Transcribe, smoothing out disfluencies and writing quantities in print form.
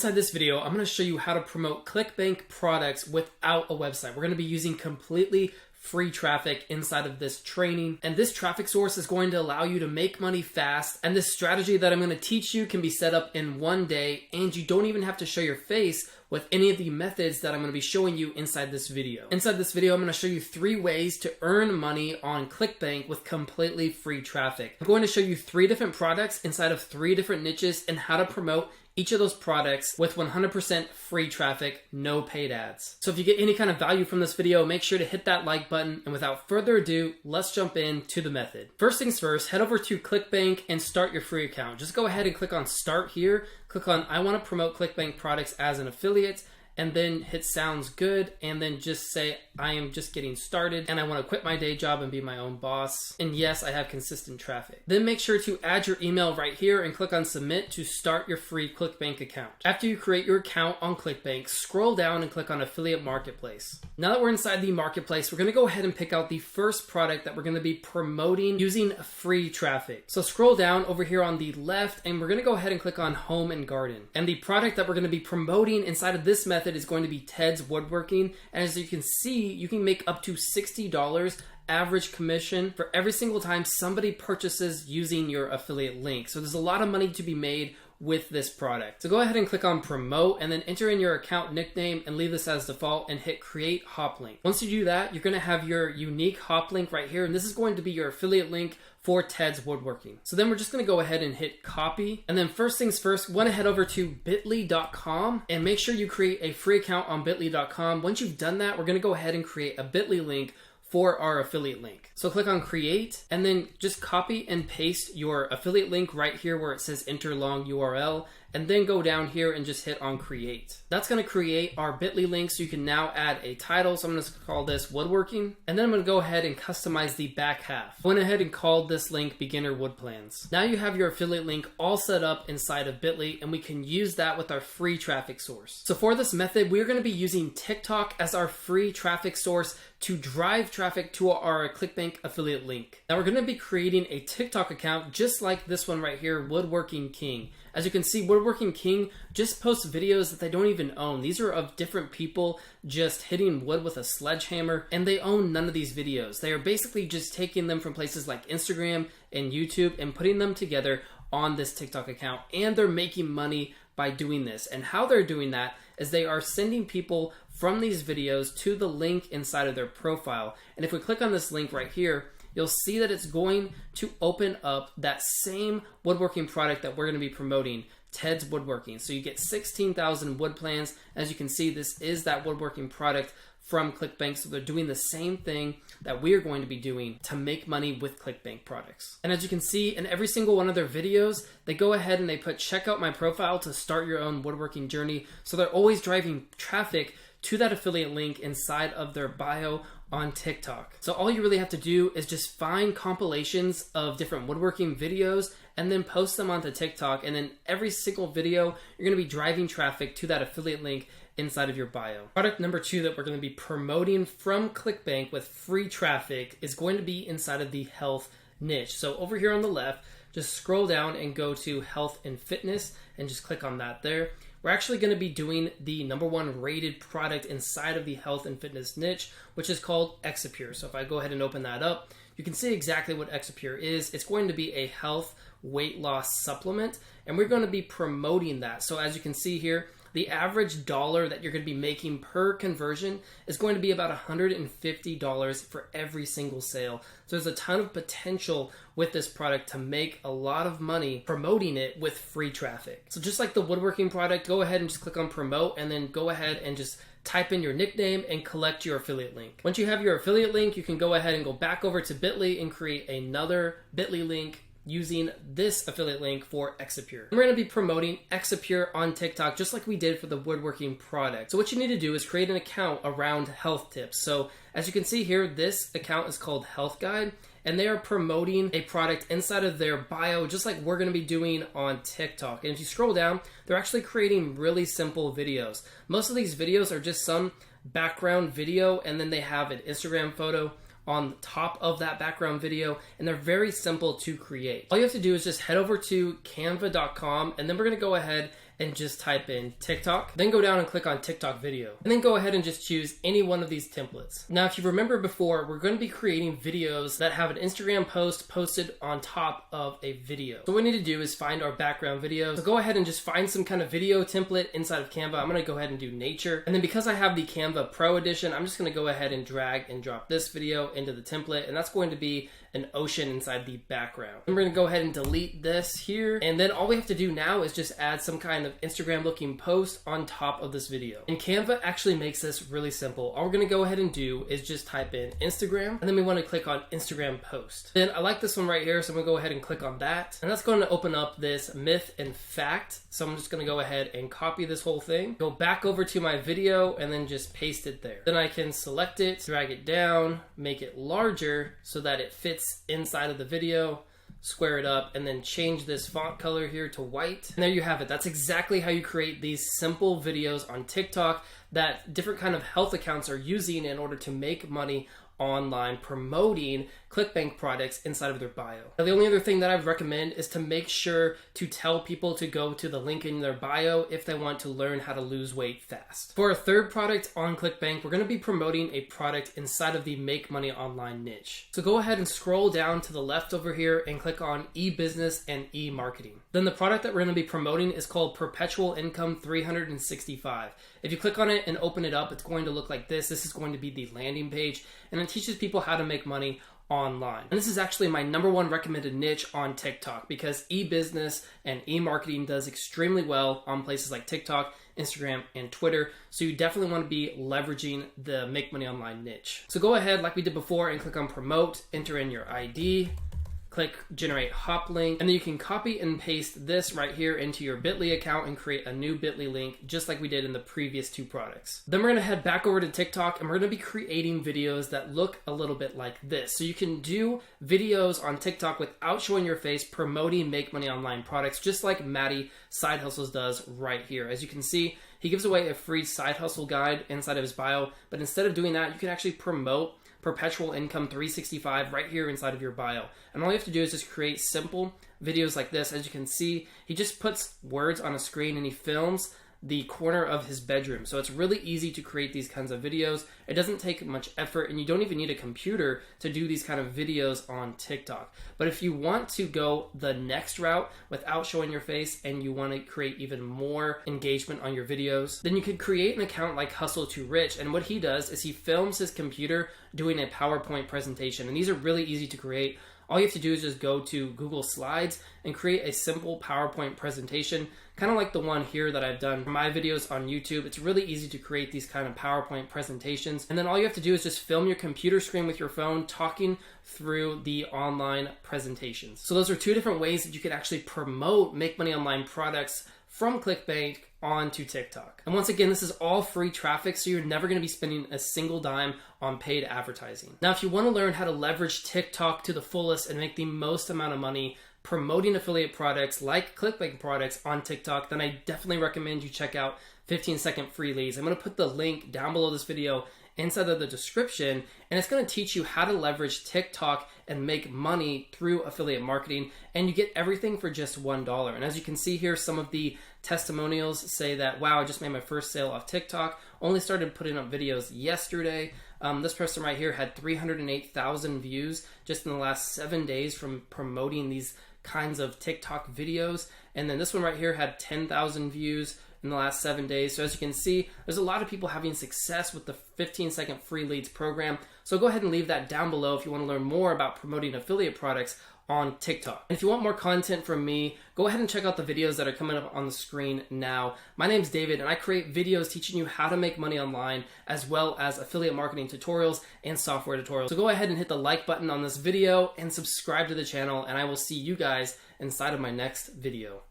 Inside this video, I'm going to show you how to promote Clickbank products without a website. We're going to be using completely free traffic inside of this training. And this traffic source is going to allow you to make money fast. And this strategy that I'm going to teach you can be set up in one day, and you don't even have to show your face with any of the methods that I'm going to be showing you inside this video. Inside this video, I'm going to show you 3 ways to earn money on Clickbank with completely free traffic. I'm going to show you 3 different products inside of 3 different niches and how to promote each of those products with 100% free traffic, no paid ads. So if you get any kind of value from this video, make sure to hit that like button. And without further ado, let's jump into the method. First things first, head over to Clickbank and start your free account. Just go ahead and click on Start here. Click on I want to promote Clickbank products as an affiliate, and then hit sounds good, and then just say I am just getting started and I want to quit my day job and be my own boss. And yes, I have consistent traffic. Then make sure to add your email right here and click on submit to start your free Clickbank account. After you create your account on Clickbank, scroll down and click on affiliate marketplace. Now that we're inside the marketplace, we're going to go ahead and pick out the first product that we're going to be promoting using free traffic. So scroll down over here on the left, and we're going to go ahead and click on home and garden. And the product that we're going to be promoting inside of this method is going to be Ted's Woodworking. And as you can see, you can make up to $60 average commission for every single time somebody purchases using your affiliate link. So there's a lot of money to be made with this product. So go ahead and click on promote and then enter in your account nickname and leave this as default and hit create hop link. Once you do that, you're going to have your unique hop link right here, and this is going to be your affiliate link for Ted's Woodworking. So then we're just going to go ahead and hit copy. And then first things first, we want to head over to bit.ly.com and make sure you create a free account on bit.ly.com. Once you've done that, we're going to go ahead and create a bit.ly link for our affiliate link. So click on create and then just copy and paste your affiliate link right here where it says enter long URL, and then go down here and just hit on create. That's going to create our bit.ly link, so you can now add a title. So I'm going to call this woodworking, and then I'm going to go ahead and customize the back half. I went ahead and called this link beginner wood plans. Now you have your affiliate link all set up inside of bit.ly, and we can use that with our free traffic source. So for this method, we're going to be using TikTok as our free traffic source to drive traffic to our Clickbank affiliate link. Now we're going to be creating a TikTok account just like this one right here, Woodworking King. As you can see, Woodworking King just posts videos that they don't even own. These are of different people just hitting wood with a sledgehammer, and they own none of these videos. They are basically just taking them from places like Instagram and YouTube and putting them together on this TikTok account, and they're making money by doing this. And how they're doing that is they are sending people from these videos to the link inside of their profile. And if we click on this link right here, you'll see that it's going to open up that same woodworking product that we're going to be promoting, Ted's Woodworking. So you get 16,000 wood plans. As you can see, this is that woodworking product from Clickbank. So they're doing the same thing that we are going to be doing to make money with Clickbank products. And as you can see in every single one of their videos, they go ahead and they put check out my profile to start your own woodworking journey. So they're always driving traffic to that affiliate link inside of their bio on TikTok. So all you really have to do is just find compilations of different woodworking videos and then post them onto TikTok. And then every single video, you're going to be driving traffic to that affiliate link inside of your bio. Product number 2 that we're going to be promoting from Clickbank with free traffic is going to be inside of the health niche. So over here on the left, just scroll down and go to health and fitness and just click on that there. We're actually going to be doing the #1 rated product inside of the health and fitness niche, which is called Exapure. So if I go ahead and open that up, you can see exactly what Exapure is. It's going to be a health weight loss supplement, and we're going to be promoting that. So as you can see here, the average dollar that you're going to be making per conversion is going to be about $150 for every single sale. So there's a ton of potential with this product to make a lot of money promoting it with free traffic. So just like the woodworking product, go ahead and just click on promote and then go ahead and just type in your nickname and collect your affiliate link. Once you have your affiliate link, you can go ahead and go back over to bit.ly and create another bit.ly link using this affiliate link for Exapure. We're going to be promoting Exapure on TikTok just like we did for the woodworking product. So what you need to do is create an account around health tips. So as you can see here, this account is called Health Guide, and they are promoting a product inside of their bio just like we're going to be doing on TikTok. And if you scroll down, they're actually creating really simple videos. Most of these videos are just some background video, and then they have an Instagram photo on top of that background video, and they're very simple to create. All you have to do is just head over to canva.com, and then we're going to go ahead and just type in TikTok. Then go down and click on TikTok video. And then go ahead and just choose any one of these templates. Now, if you remember before, we're going to be creating videos that have an Instagram post posted on top of a video. So what we need to do is find our background video. So go ahead and just find some kind of video template inside of Canva. I'm going to go ahead and do nature. And then because I have the Canva Pro Edition, I'm just going to go ahead and drag and drop this video into the template. And that's going to be an ocean inside the background. And we're going to go ahead and delete this here. And then all we have to do now is just add some kind of Instagram looking post on top of this video. And Canva actually makes this really simple. All we're going to go ahead and do is just type in Instagram, and then we want to click on Instagram post. Then I like this one right here, so I'm going to go ahead and click on that. And that's going to open up this myth and fact. So I'm just going to go ahead and copy this whole thing, go back over to my video, and then just paste it there. Then I can select it, drag it down, make it larger so that it fits inside of the video, square it up, and then change this font color here to white. And there you have it. That's exactly how you create these simple videos on TikTok that different kind of health accounts are using in order to make money online promoting Clickbank products inside of their bio. Now, the only other thing that I would recommend is to make sure to tell people to go to the link in their bio if they want to learn how to lose weight fast. For our third product on Clickbank, we're going to be promoting a product inside of the Make Money Online niche. So go ahead and scroll down to the left over here and click on e-business and e-marketing. Then the product that we're going to be promoting is called Perpetual Income 365. If you click on it and open it up, it's going to look like this. This is going to be the landing page, and it teaches people how to make money online. And this is actually my #1 recommended niche on TikTok because e-business and e-marketing does extremely well on places like TikTok, Instagram, and Twitter. So you definitely want to be leveraging the Make Money Online niche. So go ahead, like we did before, and click on promote, enter in your ID, click generate hop link, and then you can copy and paste this right here into your Bitly account and create a new Bitly link just like we did in the previous two products. Then we're going to head back over to TikTok, and we're going to be creating videos that look a little bit like this. So you can do videos on TikTok without showing your face promoting Make Money Online products, just like Maddie Side Hustles does right here. As you can see, he gives away a free side hustle guide inside of his bio, but instead of doing that, you can actually promote Perpetual Income 365 right here inside of your bio. And all you have to do is just create simple videos like this. As you can see, he just puts words on a screen and he films the corner of his bedroom. So it's really easy to create these kinds of videos. It doesn't take much effort, and you don't even need a computer to do these kind of videos on TikTok. But if you want to go the next route without showing your face and you want to create even more engagement on your videos, then you could create an account like Hustle to Rich. And what he does is he films his computer doing a PowerPoint presentation. And these are really easy to create. All you have to do is just go to Google Slides and create a simple PowerPoint presentation, kind of like the one here that I've done for my videos on YouTube. It's really easy to create these kind of PowerPoint presentations. And then all you have to do is just film your computer screen with your phone talking through the online presentations. So those are two different ways that you could actually promote Make Money Online products from Clickbank onto TikTok. And once again, this is all free traffic, so you're never going to be spending a single dime on paid advertising. Now, if you want to learn how to leverage TikTok to the fullest and make the most amount of money promoting affiliate products like Clickbank products on TikTok, then I definitely recommend you check out 15-second free leads. I'm going to put the link down below this video inside of the description, and it's going to teach you how to leverage TikTok and make money through affiliate marketing, and you get everything for just $1. And as you can see here, some of the testimonials say that, wow, I just made my first sale off TikTok, only started putting up videos yesterday. This person right here had 308,000 views just in the last 7 days from promoting these kinds of TikTok videos. And then this one right here had 10,000 views in the last 7 days. So as you can see, there's a lot of people having success with the 15-second free leads program. So go ahead and leave that down below if you want to learn more about promoting affiliate products on TikTok. And if you want more content from me, go ahead and check out the videos that are coming up on the screen now. My name's David, and I create videos teaching you how to make money online, as well as affiliate marketing tutorials and software tutorials. So go ahead and hit the like button on this video and subscribe to the channel, and I will see you guys inside of my next video.